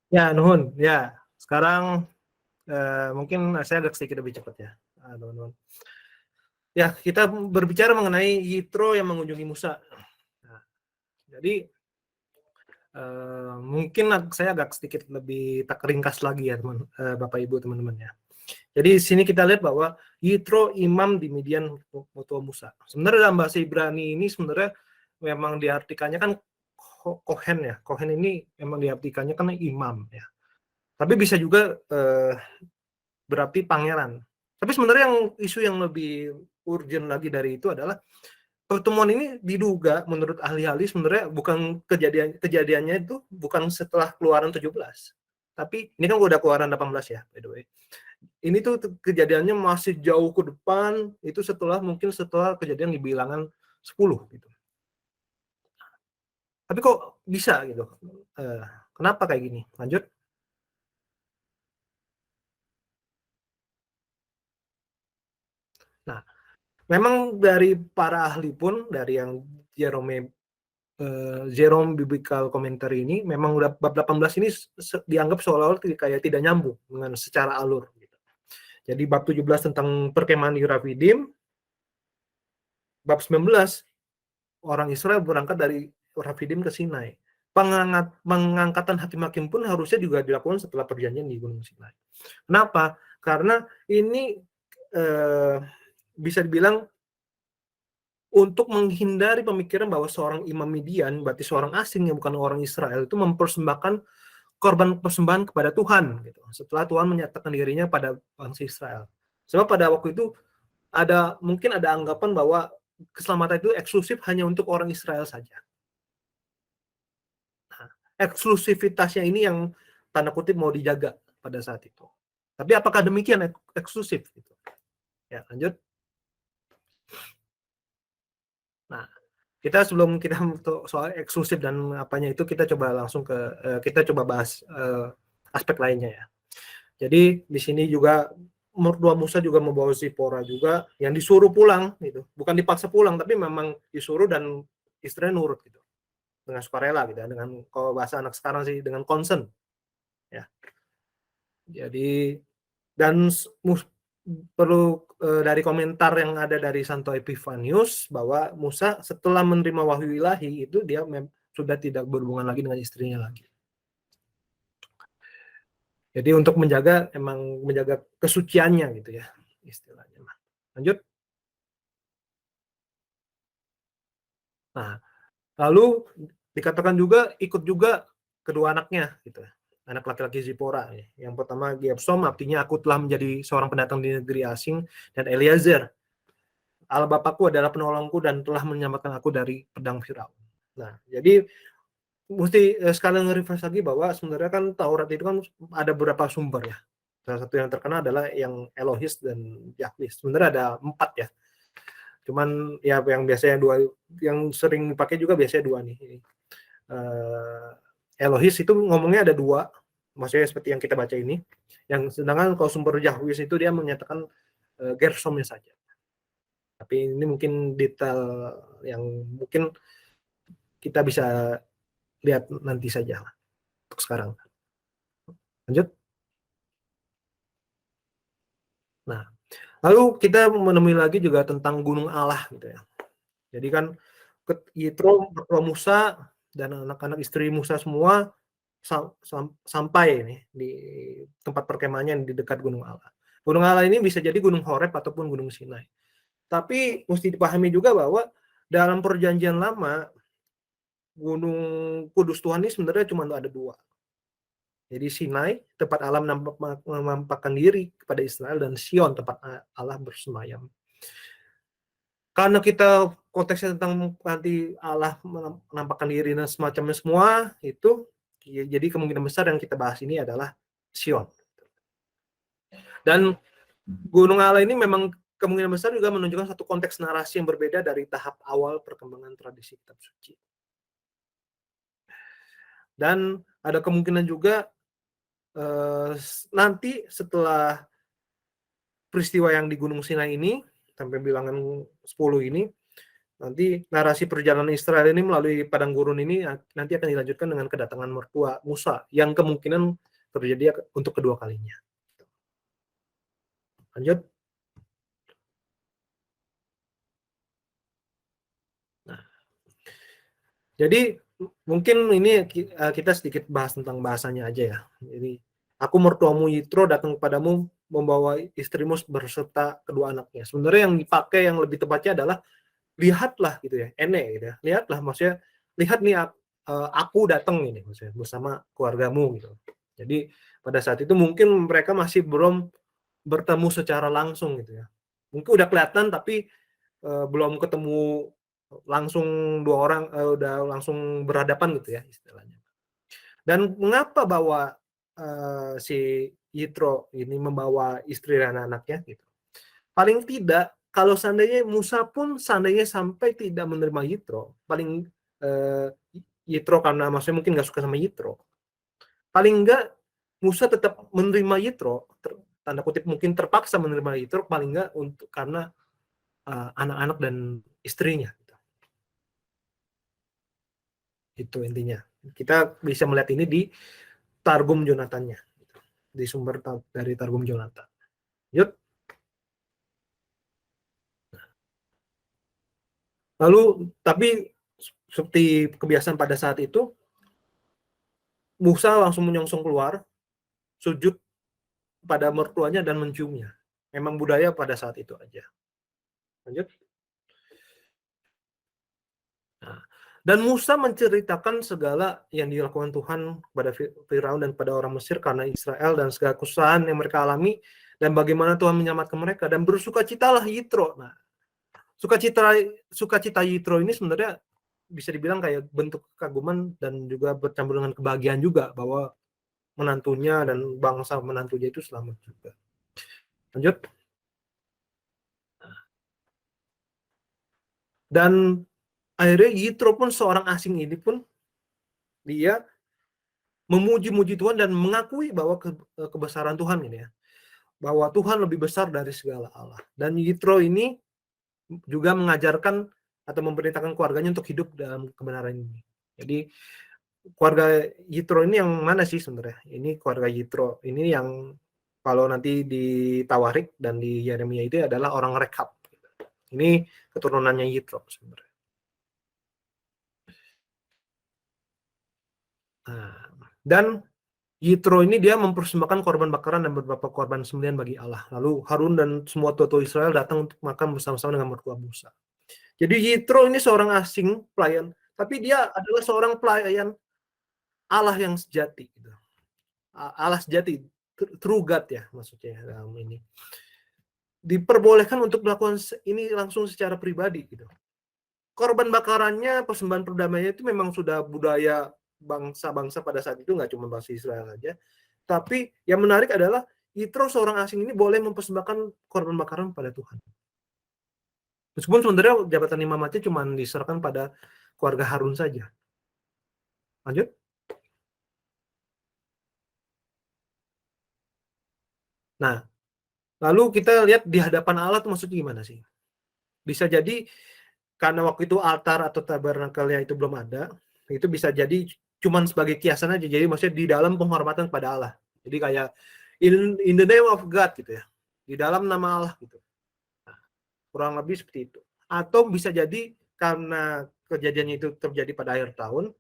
Ya, nuhun. Ya, sekarang mungkin saya agak sedikit lebih cepat ya, teman-teman. Ya, kita berbicara mengenai Yitro yang mengunjungi Musa. Nah, jadi mungkin saya agak sedikit lebih tak ringkas lagi ya, Bapak Ibu teman-teman ya. Jadi di sini kita lihat bahwa Yitro imam di Midian Tua Musa. Sebenarnya dalam bahasa Ibrani ini sebenarnya memang diartikannya kan Kohen ya. Kohen ini memang diartikannya kan imam ya. Tapi bisa juga berarti pangeran. Tapi sebenarnya isu yang lebih urgent lagi dari itu adalah pertemuan ini diduga menurut ahli-ahli sebenarnya bukan kejadiannya itu bukan setelah keluaran 17. Tapi ini kan udah keluaran 18 ya, by the way. Ini tuh kejadiannya masih jauh ke depan, itu mungkin setelah kejadian di bilangan 10 gitu. Tapi kok bisa gitu? Kenapa kayak gini? Lanjut. Nah, memang dari para ahli pun, dari yang Jerome Biblical Commentary ini, memang udah bab 18 ini dianggap seolah-olah kayak tidak nyambung dengan secara alur. Gitu. Jadi bab 17 tentang perkemahan di Rafidim, bab 19 orang Israel berangkat dari Rafidim ke Sinai. Pengangkatan hakim-hakim pun harusnya juga dilakukan setelah perjanjian di Gunung Sinai. Kenapa? Karena ini bisa dibilang untuk menghindari pemikiran bahwa seorang imam Midian, berarti seorang asing yang bukan orang Israel, itu mempersembahkan korban persembahan kepada Tuhan gitu. Setelah Tuhan menyatakan dirinya pada bangsa Israel. Sebab pada waktu itu mungkin ada anggapan bahwa keselamatan itu eksklusif hanya untuk orang Israel saja. Nah, eksklusivitasnya ini yang tanda kutip mau dijaga pada saat itu. Tapi apakah demikian eksklusif? Gitu. Ya, lanjut. Nah, sebelum kita soal eksklusif dan apanya itu kita coba langsung kita coba bahas aspek lainnya ya. Jadi di sini juga mertua Musa juga membawa Zipora juga yang disuruh pulang gitu. Bukan dipaksa pulang tapi memang disuruh dan istrinya nurut gitu. Dengan sukarela gitu ya, dengan kalau bahasa anak sekarang sih dengan concern ya. Jadi dan perlu dari komentar yang ada dari Santo Epifanius bahwa Musa setelah menerima wahyu ilahi itu dia sudah tidak berhubungan lagi dengan istrinya lagi. Jadi untuk menjaga kesuciannya gitu ya istilahnya. Lanjut. Nah, lalu dikatakan juga ikut juga kedua anaknya gitu. Anak laki-laki Zipora. Yang pertama Gebsom, artinya aku telah menjadi seorang pendatang di negeri asing, dan Eliezer, Allah Bapakku adalah penolongku dan telah menyelamatkan aku dari pedang Firaun. Nah, jadi mesti sekalian nge-refresh lagi bahwa sebenarnya kan Taurat itu kan ada beberapa sumber ya. Salah satu yang terkenal adalah yang Elohis dan Yahweh. Sebenarnya ada 4 ya. Cuman ya yang biasanya 2, yang sering dipakai juga biasanya 2 nih. Elohis itu ngomongnya ada 2, maksudnya seperti yang kita baca ini. Yang sedangkan kalau sumber Yahweh itu dia menyatakan Gersomnya saja. Tapi ini mungkin detail yang mungkin kita bisa lihat nanti saja untuk sekarang. Lanjut. Nah, lalu kita menemui lagi juga tentang Gunung Allah gitu ya. Jadi kan Yitro, Musa dan anak-anak istri Musa semua sampai nih di tempat perkemahannya di dekat Gunung Allah. Gunung Allah ini bisa jadi Gunung Horeb ataupun Gunung Sinai. Tapi mesti dipahami juga bahwa dalam perjanjian lama Gunung Kudus Tuhan ini sebenarnya cuma ada 2. Jadi Sinai, tempat Allah menampakkan diri kepada Israel, dan Sion, tempat Allah bersemayam. Karena kita konteksnya tentang nanti Allah menampakkan diri dan semacamnya semua, itu jadi kemungkinan besar yang kita bahas ini adalah Sion. Dan Gunung Allah ini memang kemungkinan besar juga menunjukkan satu konteks narasi yang berbeda dari tahap awal perkembangan tradisi kitab suci. Dan ada kemungkinan juga nanti setelah peristiwa yang di Gunung Sinai ini sampai bilangan 10 ini, Nanti narasi perjalanan Israel ini melalui padang gurun ini nanti akan dilanjutkan dengan kedatangan mertua Musa yang kemungkinan terjadi untuk kedua kalinya. Lanjut. Nah, jadi mungkin ini kita sedikit bahas tentang bahasanya aja ya. Jadi, aku mertuamu Yitro datang kepadamu membawa istrimu berserta kedua anaknya. Sebenarnya yang dipakai yang lebih tepatnya adalah lihatlah gitu ya, ene gitu ya. Lihatlah maksudnya lihat nih aku datang ini maksudnya bersama keluargamu gitu. Jadi pada saat itu mungkin mereka masih belum bertemu secara langsung gitu ya. Mungkin udah kelihatan tapi belum ketemu langsung dua orang udah langsung berhadapan gitu ya istilahnya. Dan mengapa bawa si Yitro ini membawa istri dan anaknya gitu. Paling tidak kalau seandainya Musa pun seandainya sampai tidak menerima Yitro, paling Yitro karena maksudnya mungkin nggak suka sama Yitro, paling enggak Musa tetap menerima Yitro, tanda kutip mungkin terpaksa menerima Yitro, paling enggak untuk karena anak-anak dan istrinya. Itu intinya. Kita bisa melihat ini di Targum Jonathannya, di sumber dari Targum Jonathan. Yuk. Lalu tapi seperti kebiasaan pada saat itu, Musa langsung menyongsong keluar, sujud pada mertuanya dan menciumnya. Memang budaya pada saat itu aja. Lanjut. Nah, dan Musa menceritakan segala yang dilakukan Tuhan kepada Firaun dan pada orang Mesir karena Israel dan segala kesusahan yang mereka alami dan bagaimana Tuhan menyelamatkan mereka dan bersukacitalah Yitro. Nah, sukacita Yitro ini sebenarnya bisa dibilang kayak bentuk kekaguman dan juga bercampur dengan kebahagiaan juga bahwa menantunya dan bangsa menantunya itu selamat juga. Lanjut. Dan akhirnya Yitro pun seorang asing ini pun dia memuji-muji Tuhan dan mengakui bahwa kebesaran Tuhan ini ya. Bahwa Tuhan lebih besar dari segala Allah. Dan Yitro ini juga mengajarkan atau memerintahkan keluarganya untuk hidup dalam kebenaran ini. Jadi keluarga Yitro ini yang mana sih sebenarnya? Ini keluarga Yitro ini yang kalau nanti di Tawarik dan di Yeremia itu adalah orang Rekab. Ini keturunannya Yitro sebenarnya. Nah, dan Yitro ini dia mempersembahkan korban bakaran dan beberapa korban sembelihan bagi Allah. Lalu Harun dan semua tua-tua Israel datang untuk makan bersama-sama dengan mertua Musa. Jadi Yitro ini seorang asing pelayan, tapi dia adalah seorang pelayan Allah yang sejati. Gitu. Allah sejati, true God ya maksudnya dalam ini. Diperbolehkan untuk melakukan ini langsung secara pribadi. Gitu. Korban bakarannya, persembahan perdamaiannya itu memang sudah budaya bangsa-bangsa pada saat itu, nggak cuma bangsa Israel aja. Tapi yang menarik adalah Yitro seorang asing ini boleh mempersembahkan korban bakaran pada Tuhan. Meskipun sebenarnya jabatan imamatnya cuma diserahkan pada keluarga Harun saja. Lanjut. Nah, lalu kita lihat di hadapan Allah itu maksudnya gimana sih? Bisa jadi karena waktu itu altar atau tabernakelnya itu belum ada, itu bisa jadi cuman sebagai kiasan aja. Jadi maksudnya di dalam penghormatan kepada Allah. Jadi kayak in the name of God gitu ya. Di dalam nama Allah gitu. Nah, kurang lebih seperti itu. Atau bisa jadi karena kejadiannya itu terjadi pada akhir tahun,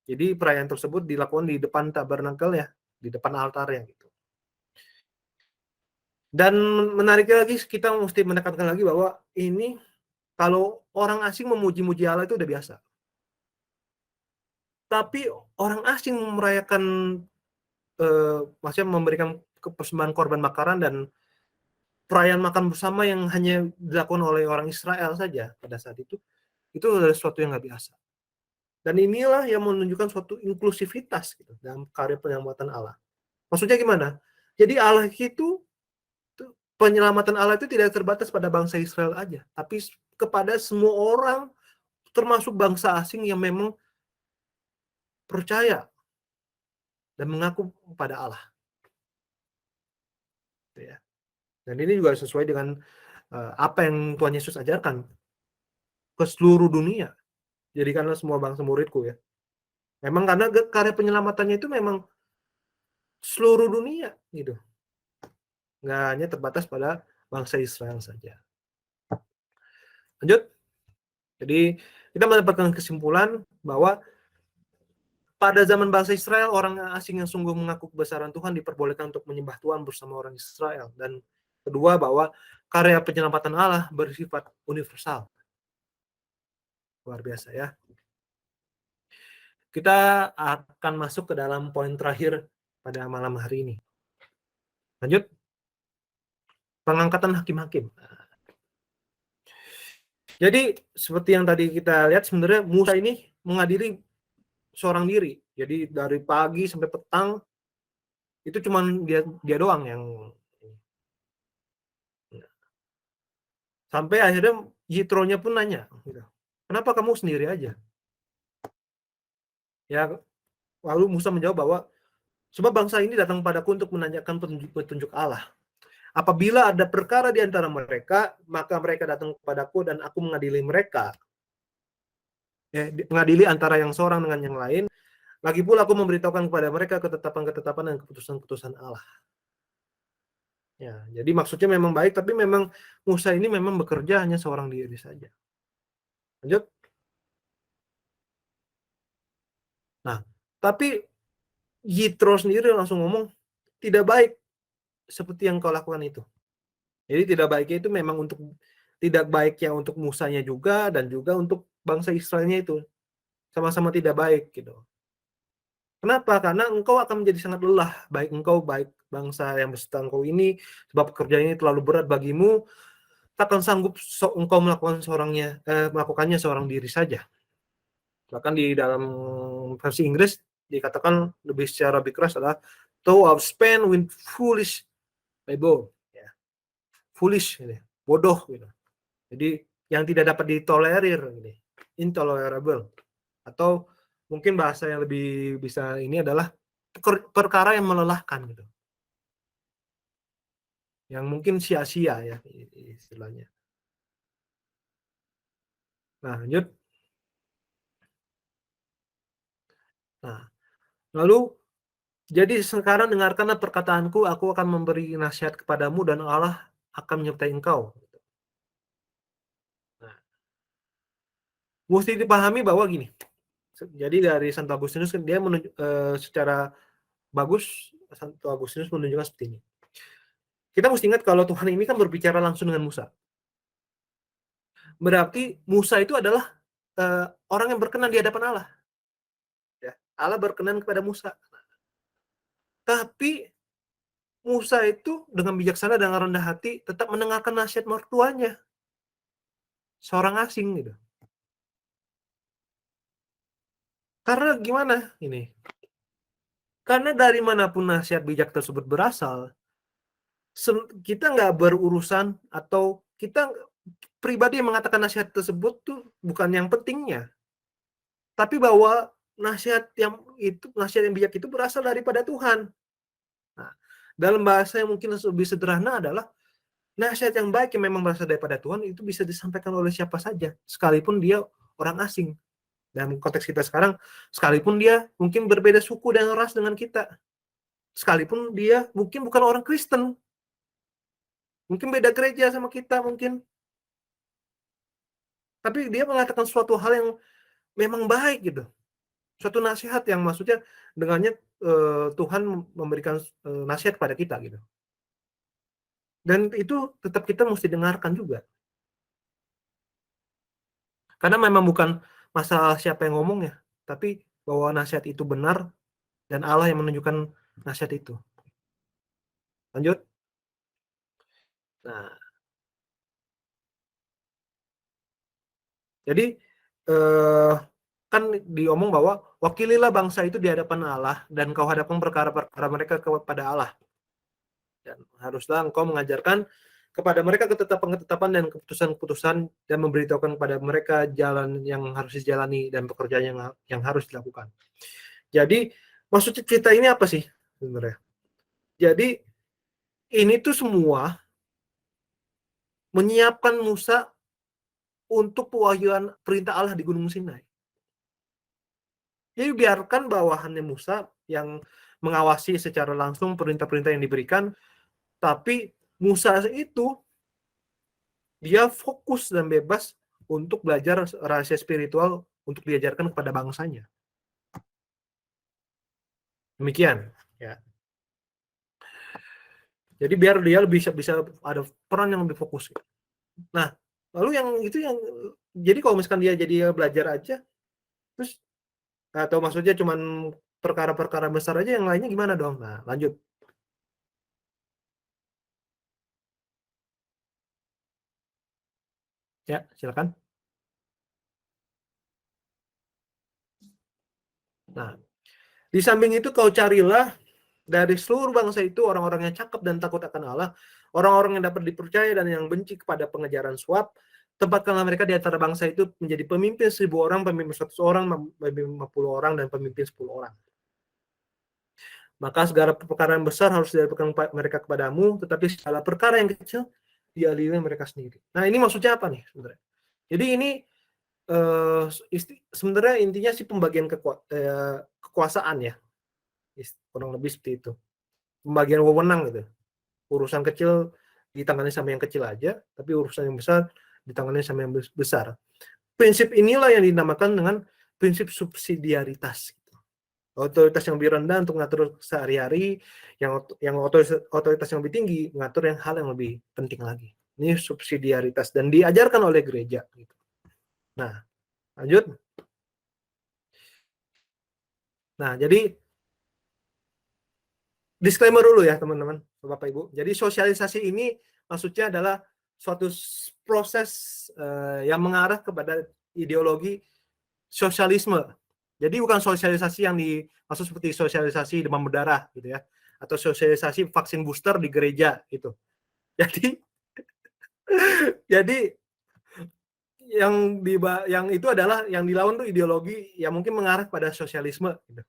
jadi perayaan tersebut dilakukan di depan tabernakel ya, di depan altar ya gitu. Dan menariknya lagi kita mesti menekankan lagi bahwa ini kalau orang asing memuji-muji Allah itu udah biasa. Tapi orang asing merayakan maksudnya memberikan persembahan korban bakaran dan perayaan makan bersama yang hanya dilakukan oleh orang Israel saja pada saat itu adalah sesuatu yang nggak biasa. Dan inilah yang menunjukkan suatu inklusivitas gitu, dalam karya penyelamatan Allah. Maksudnya gimana? Jadi Allah itu penyelamatan Allah itu tidak terbatas pada bangsa Israel aja, tapi kepada semua orang, termasuk bangsa asing yang memang percaya dan mengaku pada Allah. Gitu ya. Dan ini juga sesuai dengan apa yang Tuhan Yesus ajarkan. ke seluruh dunia. Jadikanlah semua bangsa muridku ya. Memang karena karya penyelamatannya itu memang seluruh dunia gitu. Nggak hanya terbatas pada bangsa Israel saja. Lanjut. Jadi kita mendapatkan kesimpulan bahwa pada zaman bangsa Israel, orang asing yang sungguh mengaku kebesaran Tuhan diperbolehkan untuk menyembah Tuhan bersama orang Israel. Dan kedua, bahwa karya penyelamatan Allah bersifat universal. Luar biasa ya. Kita akan masuk ke dalam poin terakhir pada malam hari ini. Lanjut. Pengangkatan hakim-hakim. Jadi seperti yang tadi kita lihat, sebenarnya Musa ini mengadili seorang diri. Jadi dari pagi sampai petang itu cuma dia doang yang sampai akhirnya Yitro-nya pun nanya, gitu, kenapa kamu sendiri aja? Ya, lalu Musa menjawab bahwa sebab bangsa ini datang padaku untuk menanyakan petunjuk Allah. Apabila ada perkara di antara mereka, maka mereka datang kepadaku dan aku mengadili mereka. Ya, mengadili antara yang seorang dengan yang lain. Lagi pula aku memberitahukan kepada mereka ketetapan-ketetapan dan keputusan-keputusan Allah. Ya, jadi maksudnya memang baik, tapi memang Musa ini memang bekerja hanya seorang diri saja. Lanjut. Nah, tapi Yitro sendiri langsung ngomong, tidak baik seperti yang kau lakukan itu. Jadi tidak baiknya itu memang tidak baiknya untuk Musanya juga, dan juga untuk bangsa Israelnya itu. Sama-sama tidak baik gitu. Kenapa? Karena engkau akan menjadi sangat lelah, baik engkau, baik bangsa yang beserta engkau ini, sebab pekerjaan ini terlalu berat bagimu, takkan sanggup engkau melakukannya seorang diri saja. Bahkan di dalam versi Inggris dikatakan lebih secara lebih keras adalah to outspend with foolish people, ya. Foolish, gitu. Bodoh gitu. Jadi yang tidak dapat ditolerir, gitu. Intolerable. Atau mungkin bahasa yang lebih bisa ini adalah perkara yang melelahkan gitu. Yang mungkin sia-sia ya istilahnya. Nah, lanjut. Nah, lalu jadi sekarang dengarkanlah perkataanku, aku akan memberi nasihat kepadamu dan Allah akan menyertai engkau. Nah, mesti dipahami bahwa gini. Jadi dari Santo Agustinus dia secara bagus Santo Agustinus menunjukkan seperti ini. Kita mesti ingat kalau Tuhan ini kan berbicara langsung dengan Musa. Berarti Musa itu adalah orang yang berkenan di hadapan Allah. Ya, Allah berkenan kepada Musa. Tapi Musa itu dengan bijaksana dan rendah hati tetap mendengarkan nasihat mertuanya, seorang asing gitu. Karena gimana ini? Karena dari manapun nasihat bijak tersebut berasal, kita nggak berurusan atau kita pribadi yang mengatakan nasihat tersebut tuh bukan yang pentingnya, tapi bahwa nasihat yang bijak itu berasal daripada Tuhan. Nah, dalam bahasa yang mungkin lebih sederhana adalah nasihat yang baik yang memang berasal daripada Tuhan itu bisa disampaikan oleh siapa saja, sekalipun dia orang asing. Dalam konteks kita sekarang, sekalipun dia mungkin berbeda suku dan ras dengan kita, sekalipun dia mungkin bukan orang Kristen, mungkin beda gereja sama kita mungkin, tapi dia mengatakan suatu hal yang memang baik gitu, suatu nasihat yang maksudnya dengannya Tuhan memberikan nasihat pada kita gitu, dan itu tetap kita mesti dengarkan juga, karena memang bukan masalah siapa yang ngomong ya, tapi bahwa nasihat itu benar dan Allah yang menunjukkan nasihat itu. Lanjut. Nah, jadi kan diomong bahwa wakililah bangsa itu di hadapan Allah dan kau hadapkan perkara-perkara mereka kepada Allah. Dan haruslah engkau mengajarkan kepada mereka ketetapan-ketetapan dan keputusan-keputusan dan memberitahukan kepada mereka jalan yang harus dijalani dan pekerjaan yang harus dilakukan. Jadi maksudnya cerita ini apa sih sebenarnya? Jadi ini tuh semua menyiapkan Musa untuk pewahyuan perintah Allah di Gunung Sinai. Jadi biarkan bawahannya Musa yang mengawasi secara langsung perintah-perintah yang diberikan, tapi Musa itu dia fokus dan bebas untuk belajar rahasia spiritual untuk diajarkan kepada bangsanya. Demikian, ya. Jadi biar dia bisa bisa ada peran yang lebih fokus. Nah, lalu yang itu yang jadi kalau misalkan dia jadi belajar aja, terus atau maksudnya cuman perkara-perkara besar aja, yang lainnya gimana dong? Nah, lanjut. Ya, silakan. Nah, di samping itu kau carilah dari seluruh bangsa itu orang-orang yang cakap dan takut akan Allah, orang-orang yang dapat dipercaya dan yang benci kepada pengejaran suap. Tempatkanlah mereka di antara bangsa itu menjadi pemimpin 1.000 orang, pemimpin 100 orang, pemimpin 50 orang, dan pemimpin 10 orang. Maka segala perkara yang besar harus dilakukan mereka kepadamu, tetapi segala perkara yang kecil dialihkan mereka sendiri. Nah, ini maksudnya apa nih sebenarnya? Jadi ini sebenarnya intinya sih pembagian kekuasaan ya, kurang lebih seperti itu. Pembagian wewenang gitu. Urusan kecil ditangani sama yang kecil aja, tapi urusan yang besar ditangani sama yang besar. Prinsip inilah yang dinamakan dengan prinsip subsidiaritas. Otoritas yang lebih rendah untuk mengatur sehari-hari, yang otoritas yang lebih tinggi mengatur yang hal yang lebih penting lagi. Ini subsidiaritas dan diajarkan oleh gereja. Nah, lanjut. Nah, jadi disclaimer dulu ya teman-teman, Bapak Ibu. Jadi sosialisasi ini maksudnya adalah suatu proses yang mengarah kepada ideologi sosialisme. Jadi bukan sosialisasi yang dimaksud seperti sosialisasi demam berdarah gitu ya, atau sosialisasi vaksin booster di gereja gitu. Jadi jadi yang itu adalah yang dilawan tuh ideologi yang mungkin mengarah pada sosialisme gitu.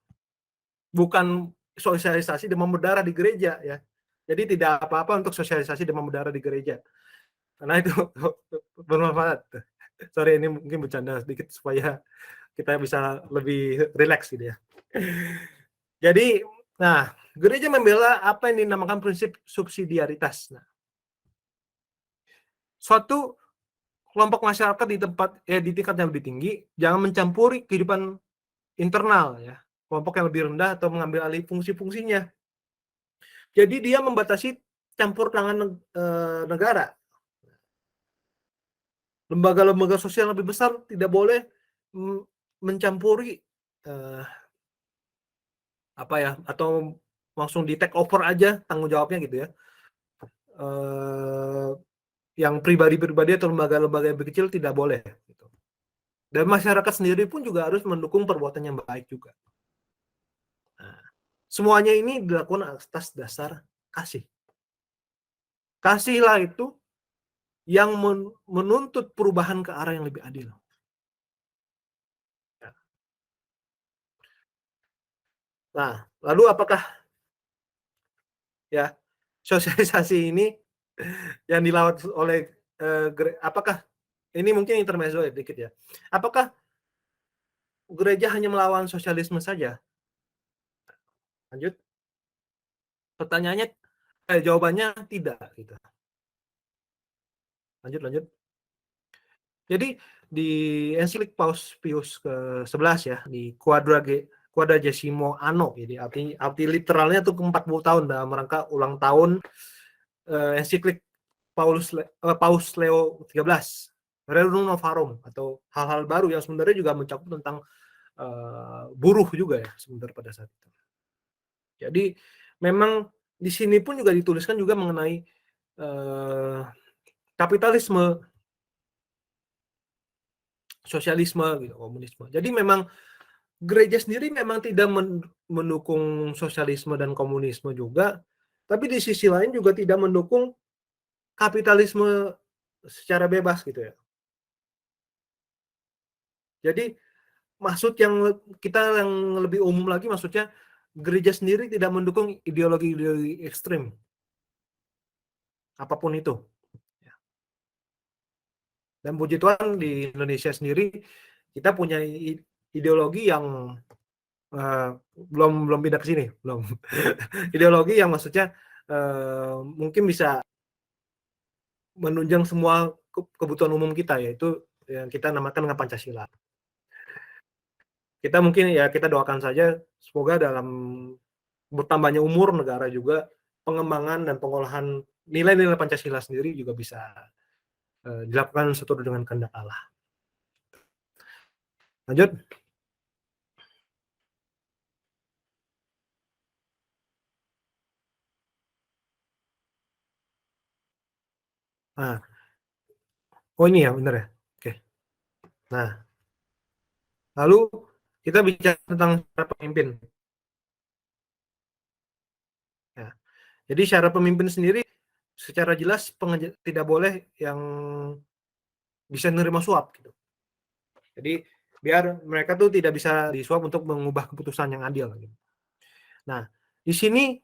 Bukan sosialisasi demam berdarah di gereja ya. Jadi tidak apa-apa untuk sosialisasi demam berdarah di gereja. Karena itu bermanfaat. Sorry ini mungkin bercanda sedikit supaya kita bisa lebih rileks gitu ya. Jadi, nah, gereja membela apa yang dinamakan prinsip subsidiaritas. Nah, suatu kelompok masyarakat di tingkat yang lebih tinggi jangan mencampuri kehidupan internal ya, kelompok yang lebih rendah atau mengambil alih fungsi-fungsinya. Jadi dia membatasi campur tangan negara. Lembaga-lembaga sosial lebih besar tidak boleh mencampuri apa ya, atau langsung di take over aja tanggung jawabnya gitu ya. Yang pribadi-pribadi atau lembaga-lembaga yang kecil tidak boleh gitu. Dan masyarakat sendiri pun juga harus mendukung perbuatan yang baik juga. Nah, semuanya ini dilakukan atas dasar kasih. Kasihlah itu yang menuntut perubahan ke arah yang lebih adil. Nah, lalu apakah ya sosialisasi ini yang dilawan oleh apakah ini mungkin intermezzo ya dikit ya. Apakah gereja hanya melawan sosialisme saja? Lanjut. Pertanyaannya jawabannya tidak gitu. Lanjut. Jadi di ensiklik Paus Pius ke-11 ya, di Quadragesimo Anno, jadi arti literalnya tuh ke-40 tahun dalam rangka ulang tahun ensiklik Paus Leo 13, Rerum Novarum, atau hal-hal baru yang sebenarnya juga mencakup tentang buruh juga ya sebenarnya pada saat itu. Jadi memang di sini pun juga dituliskan juga mengenai kapitalisme, sosialisme, gitu, komunisme. Jadi memang gereja sendiri memang tidak mendukung sosialisme dan komunisme juga, tapi di sisi lain juga tidak mendukung kapitalisme secara bebas gitu ya. Jadi maksud yang kita yang lebih umum lagi, maksudnya gereja sendiri tidak mendukung ideologi-ideologi ekstrim, apapun itu. Dan puji Tuhan di Indonesia sendiri kita punya ideologi yang belum pindah ke sini, belum. Ideologi yang maksudnya mungkin bisa menunjang semua kebutuhan umum kita, yaitu yang kita namakan dengan Pancasila. Kita mungkin ya kita doakan saja semoga dalam bertambahnya umur negara juga pengembangan dan pengolahan nilai-nilai Pancasila sendiri juga bisa dilakukan seturut dengan kehendak Allah. Lanjut. Nah, oh ini ya benar ya. Oke. Nah, lalu kita bicara tentang cara pemimpin. Ya. Jadi syarat pemimpin sendiri secara jelas tidak boleh yang bisa menerima suap gitu. Jadi biar mereka tuh tidak bisa disuap untuk mengubah keputusan yang adil gitu. Nah, di sini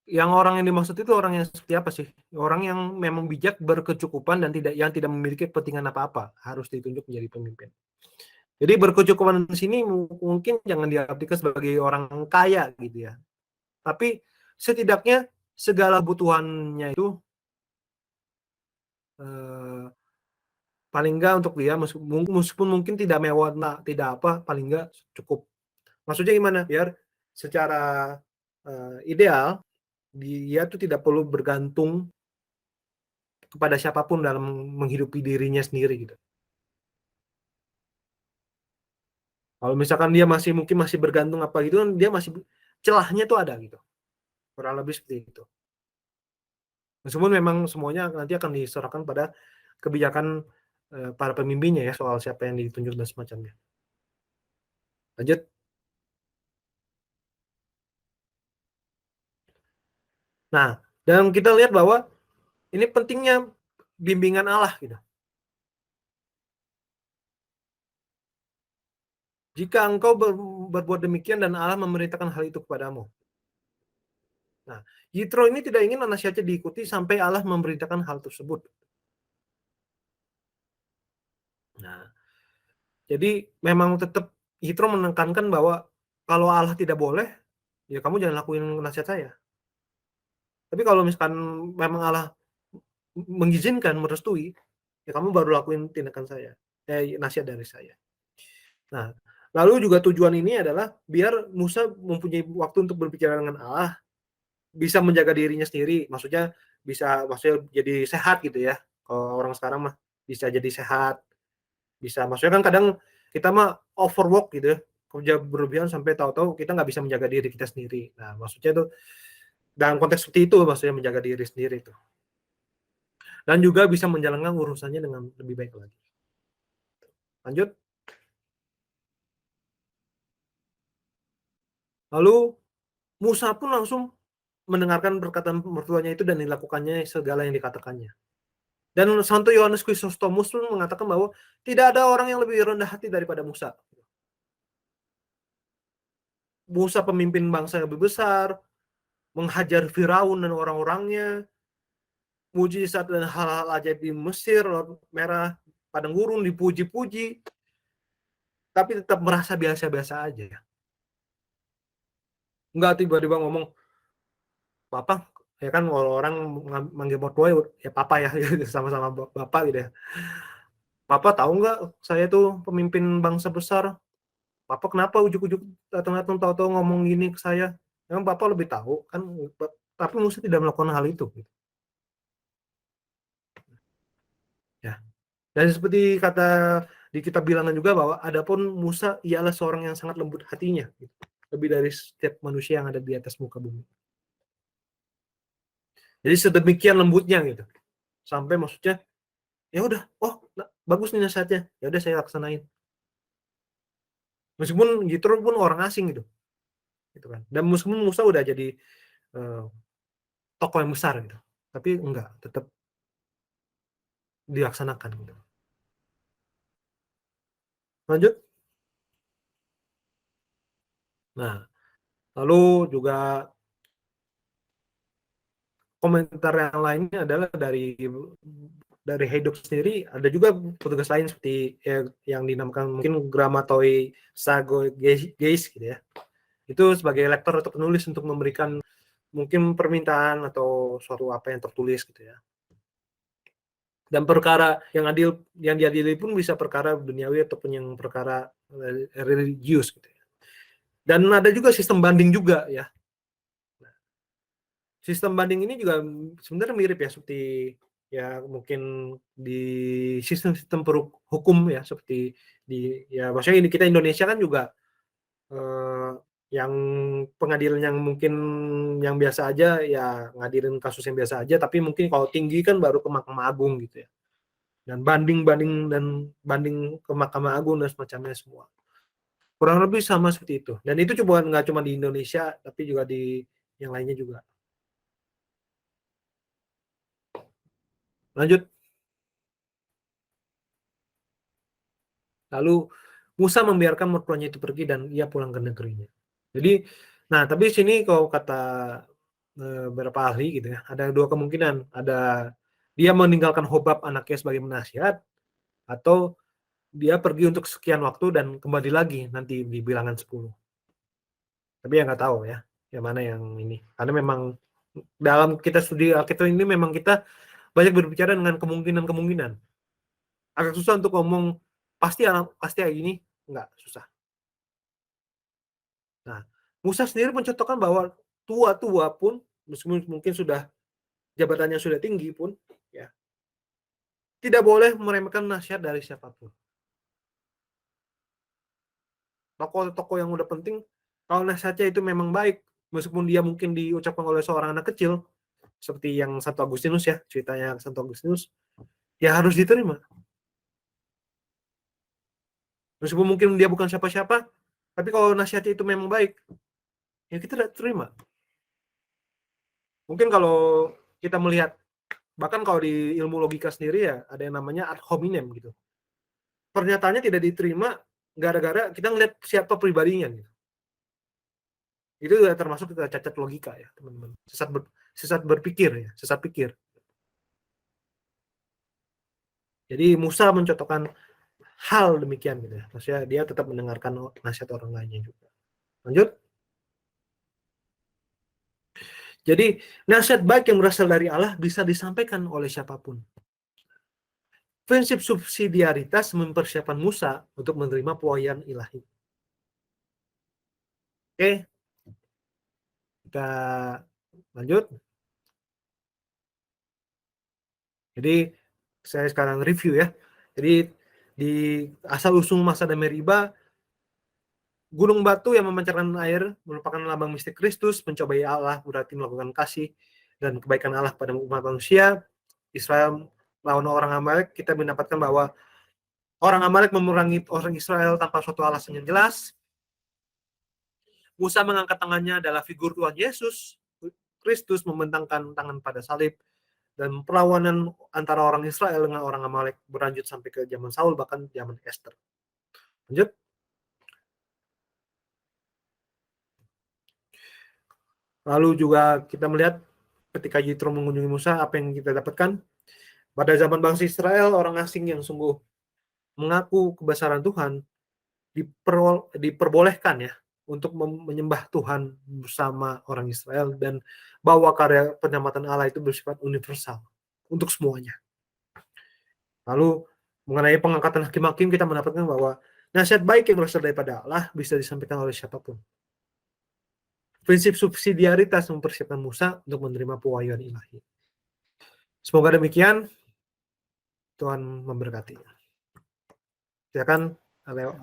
yang orang yang dimaksud itu orang yang seperti apa sih? Orang yang memang bijak, berkecukupan dan tidak memiliki kepentingan apa-apa harus ditunjuk menjadi pemimpin. Jadi berkecukupan di sini mungkin jangan diartikan sebagai orang kaya gitu ya. Tapi setidaknya segala kebutuhannya itu paling enggak untuk dia meskipun mungkin tidak mewah, tidak apa, paling enggak cukup. Maksudnya gimana? Biar secara ideal dia tuh tidak perlu bergantung kepada siapapun dalam menghidupi dirinya sendiri gitu. Kalau misalkan dia mungkin masih bergantung apa gitu kan dia masih celahnya tuh ada gitu. Kurang lebih seperti itu. Meskipun memang semuanya nanti akan diserahkan pada kebijakan para pemimpinnya ya soal siapa yang ditunjuk dan semacamnya. Lanjut. Nah, dan kita lihat bahwa ini pentingnya bimbingan Allah gitu. Jika engkau berbuat demikian dan Allah memerintahkan hal itu kepadamu. Nah, Yitro ini tidak ingin nasihatnya diikuti sampai Allah memerintahkan hal tersebut. Nah, jadi memang tetap Yitro menekankan bahwa kalau Allah tidak boleh, ya kamu jangan lakuin nasihat saya. Tapi kalau misalkan memang Allah mengizinkan, merestui, ya kamu baru lakuin tindakan saya, nasihat dari saya. Nah, lalu juga tujuan ini adalah biar Musa mempunyai waktu untuk berbicara dengan Allah, bisa menjaga dirinya sendiri, maksudnya maksudnya jadi sehat gitu ya. Kalau orang sekarang mah bisa jadi sehat, bisa maksudnya kan kadang kita mah overwork gitu ya, kerja berlebihan sampai tahu-tahu kita nggak bisa menjaga diri kita sendiri. Nah, maksudnya tuh dalam konteks seperti itu maksudnya menjaga diri sendiri itu. Dan juga bisa menjalankan urusannya dengan lebih baik lagi. Lanjut. Lalu Musa pun langsung mendengarkan perkataan mertuanya itu dan dilakukannya segala yang dikatakannya. Dan Santo Yohanes Chrysostomus pun mengatakan bahwa tidak ada orang yang lebih rendah hati daripada Musa. Musa pemimpin bangsa yang lebih besar, menghajar Firaun dan orang-orangnya, mujizat dan hal-hal ajaib di Mesir, Laut Merah, padang gurun dipuji-puji, tapi tetap merasa biasa-biasa aja ya. Enggak tiba-tiba ngomong, Papa, ya kan orang manggil mertua ya Papa ya, sama-sama Bapak gitu ya. Papa tahu nggak saya tuh pemimpin bangsa besar? Papa kenapa ujuk-ujuk datang-datang tahu-tahu ngomong gini ke saya? Emang Papa lebih tahu kan? Tapi Musa tidak melakukan hal itu. Gitu. Ya. Dan seperti kata di kitab bilangan juga bahwa adapun Musa ialah seorang yang sangat lembut hatinya, gitu. Lebih dari setiap manusia yang ada di atas muka bumi. Jadi sedemikian lembutnya gitu. Sampai maksudnya ya udah, oh bagus nih nasihatnya, ya udah saya laksanain. Meskipun gitu pun orang asing gitu kan. Dan meskipun Musa udah jadi uh, tokoh yang besar gitu, tapi enggak, tetap dilaksanakan gitu. Lanjut. Nah, lalu juga komentar yang lainnya adalah dari dari Hayduk sendiri ada juga petugas lain seperti yang dinamakan mungkin Grammatoi Sagogeis gitu ya. Itu sebagai lektor atau penulis untuk memberikan mungkin permintaan atau suatu apa yang tertulis gitu ya. Dan perkara yang diadili pun bisa perkara duniawi ataupun yang perkara religius gitu ya. Dan ada juga sistem banding juga ya. Sistem banding ini juga sebenarnya mirip ya seperti ya mungkin di sistem-sistem hukum ya seperti ya maksudnya ini kita Indonesia kan juga yang pengadilan yang mungkin yang biasa aja ya ngadirin kasus yang biasa aja, tapi mungkin kalau tinggi kan baru ke Mahkamah Agung gitu ya. Dan banding ke Mahkamah Agung dan semacamnya semua. Kurang lebih sama seperti itu. Dan itu nggak cuma di Indonesia, tapi juga di yang lainnya juga. Lanjut. Lalu Musa membiarkan mertuanya itu pergi dan ia pulang ke negerinya. Jadi, nah tapi sini kalau kata beberapa ahli gitu ya, ada dua kemungkinan. Ada dia meninggalkan Hobab anaknya sebagai penasihat, atau dia pergi untuk sekian waktu dan kembali lagi nanti di bilangan 10. Tapi ya nggak tahu ya, yang mana yang ini. Karena memang dalam kita studi Alkitab ini memang kita banyak berbicara dengan kemungkinan-kemungkinan. Agak susah untuk ngomong pasti ini, nggak susah. Nah, Musa sendiri mencontohkan bahwa tua-tua pun mungkin sudah jabatannya sudah tinggi pun ya tidak boleh meremehkan nasihat dari siapapun. Tokoh-tokoh yang udah penting, kalau nasihatnya itu memang baik, meskipun dia mungkin diucapkan oleh seorang anak kecil, seperti yang Santo Agustinus ya, ceritanya Santo Agustinus, ya harus diterima. Meskipun mungkin dia bukan siapa-siapa, tapi kalau nasihatnya itu memang baik, ya kita tidak terima. Mungkin kalau kita melihat, bahkan kalau di ilmu logika sendiri ya, ada yang namanya ad hominem gitu. Pernyataannya tidak diterima gara-gara kita ngeliat siapa pribadinya gitu. Itu termasuk kita cacat logika ya teman-teman. Sesat berpikir ya, sesat pikir. Jadi Musa mencontohkan hal demikian gitu ya. Maksudnya dia tetap mendengarkan nasihat orang lainnya juga. Lanjut. Jadi nasihat baik yang berasal dari Allah bisa disampaikan oleh siapapun. Prinsip subsidiaritas mempersiapkan Musa untuk menerima pewahyuan ilahi. Oke, kita lanjut. Jadi saya sekarang review ya. Jadi di asal-usul Masa dan Meriba, gunung batu yang memancarkan air merupakan lambang mistik Kristus, mencobai Allah berarti melakukan kasih dan kebaikan Allah pada umat manusia. Israel lawan orang Amalek, kita mendapatkan bahwa orang Amalek memerangi orang Israel tanpa suatu alasan yang jelas. Musa mengangkat tangannya adalah figur Tuhan Yesus Kristus membentangkan tangan pada salib, dan perlawanan antara orang Israel dengan orang Amalek berlanjut sampai ke zaman Saul, bahkan zaman Esther. Lanjut. Lalu juga kita melihat ketika Yitro mengunjungi Musa, apa yang kita dapatkan? Pada zaman bangsa Israel, orang asing yang sungguh mengaku kebesaran Tuhan diperbolehkan ya untuk menyembah Tuhan bersama orang Israel, dan bahwa karya penyelamatan Allah itu bersifat universal untuk semuanya. Lalu mengenai pengangkatan hakim-hakim, kita mendapatkan bahwa nasihat baik yang berasal daripada Allah bisa disampaikan oleh siapapun. Prinsip subsidiaritas mempersiapkan Musa untuk menerima pewahyuan ilahi. Semoga demikian. Tuhan memberkati. Silakan, Leo.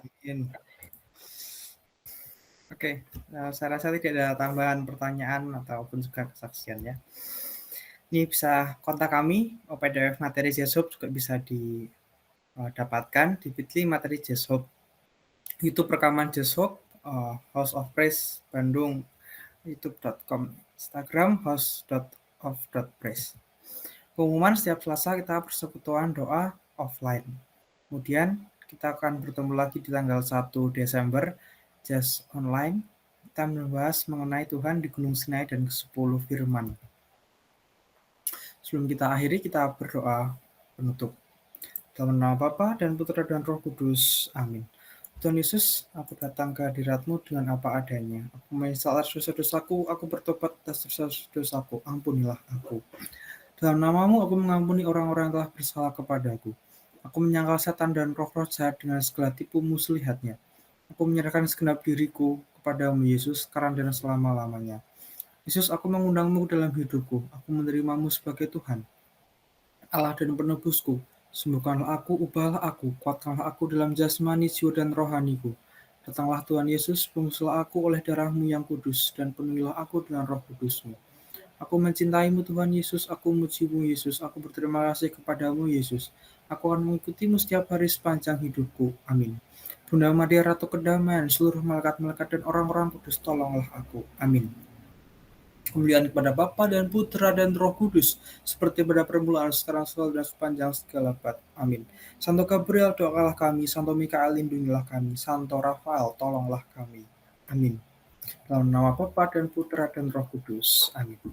Oke, saya rasa tidak ada tambahan pertanyaan ataupun juga kesaksian ya. Ini bisa kontak kami, PDF materi JSHOP juga bisa didapatkan di bit.ly materi JSHOP, YouTube rekaman JSHOP, House of Praise Bandung, youtube.com, Instagram house.of.praise. Pengumuman setiap Selasa kita persekutuan doa offline. Kemudian kita akan bertemu lagi di tanggal 1 Desember, just online. Kita membahas mengenai Tuhan di Gunung Sinai dan ke-10 firman. Sebelum kita akhiri, kita berdoa. penutup. Dalam nama Bapa dan Putra dan Roh Kudus. Amin. Tuhan Yesus, aku datang ke hadirat-Mu dengan apa adanya. Aku menyesal atas dosa-dosaku, aku bertobat atas dosa-dosaku, ampunilah aku. Dalam nama-Mu aku mengampuni orang-orang yang telah bersalah kepadaku. Aku menyangkal setan dan roh-roh jahat dengan segala tipu muslihatnya. Aku menyerahkan segenap diriku kepadamu Yesus, sekarang dan selama-lamanya. Yesus, aku mengundang-Mu dalam hidupku. Aku menerimamu sebagai Tuhan, Allah dan penebusku. Sembuhkanlah aku, ubahlah aku, kuatkanlah aku dalam jasmani, jiwa, dan rohaniku. Datanglah Tuhan Yesus, bungsulah aku oleh darah-Mu yang kudus, dan penuhilah aku dengan roh kudus-Mu. Aku mencintaimu Tuhan Yesus, aku memuji-Mu Yesus, aku berterima kasih kepadamu Yesus. Aku akan mengikuti-Mu setiap hari sepanjang hidupku. Amin. Bunda Maria Ratu Kedamaian, seluruh malaikat-malaikat dan orang-orang kudus, tolonglah aku. Amin. Kemuliaan kepada Bapa dan Putra dan Roh Kudus, seperti pada permulaan, sekarang, selalu, dan sepanjang segala abad. Amin. Santo Gabriel, doakanlah kami. Santo Mikael, lindungilah kami. Santo Rafael, tolonglah kami. Amin. Dalam nama Bapa dan Putra dan Roh Kudus. Amin.